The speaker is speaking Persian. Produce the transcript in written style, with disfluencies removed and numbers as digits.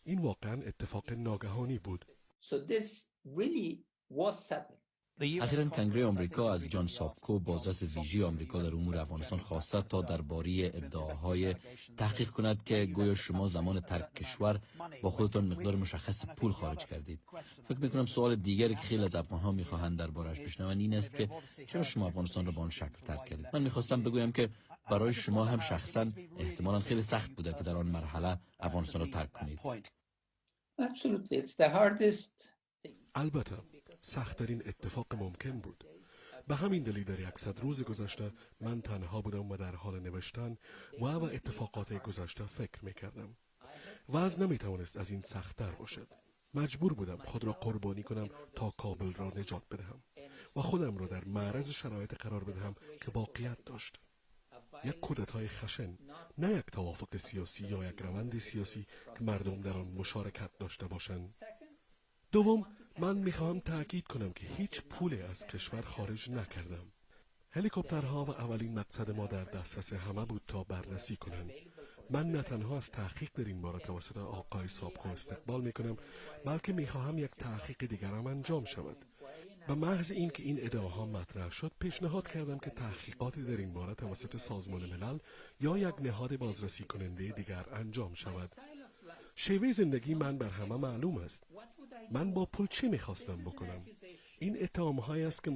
این واقعا اتفاق ناگهانی بود. اخیراً کنگره آمریکا از جان سابکو، بازرس ویژه آمریکا در امور افغانستان خواست تا درباره ادعاهای تحقیق کند که گویا شما زمان ترک کشور با خودتان مقدار مشخص پول خارج کردید. فکر می‌کنم سوال دیگری که خیلی از افغان‌ها می‌خواهند درباره‌اش بشنوند این است که چرا شما افغانستان را به آن شکل ترک کردید. من می‌خواستم بگویم که برای شما هم شخصاً احتمالاً خیلی سخت بوده که در آن مرحله افغانستان را ترک کنید. البته سخت‌ترین اتفاق ممکن بود. به همین دلیل در 100 روز گذشته من تنها بودم و در حال نوشتن و اتفاقات گذشته فکر میکردم. وضع نمیتوانست از این سخت‌تر باشد. مجبور بودم خود را قربانی کنم تا کابل را نجات بدهم و خودم را در معرض شرایط قرار بدهم که واقعیت داشت. یک کودتای خشن، نه یک توافق سیاسی یا یک روند سیاسی که مردم در آن مشارکت داشته باشند. دوم، من میخواهم تأکید کنم که هیچ پولی از کشور خارج نکردم. هلیکوپترها و اولین مقصد ما در دسترس همه بود تا بررسی کنند. من نه تنها از تحقیق در این باره توسط آقای سابکو استقبال میکنم، بلکه میخواهم یک تحقیق دیگر هم انجام شود. به محض اینکه این ادعاها مطرح شد، پیشنهاد کردم که تحقیقاتی در این باره توسط سازمان ملل یا یک نهاد بازرسی کننده دیگر انجام شود. شیوه زندگی من بر همه معلوم است. من با پول چه میخواستم بکنم؟ این اتهام‌هایی است که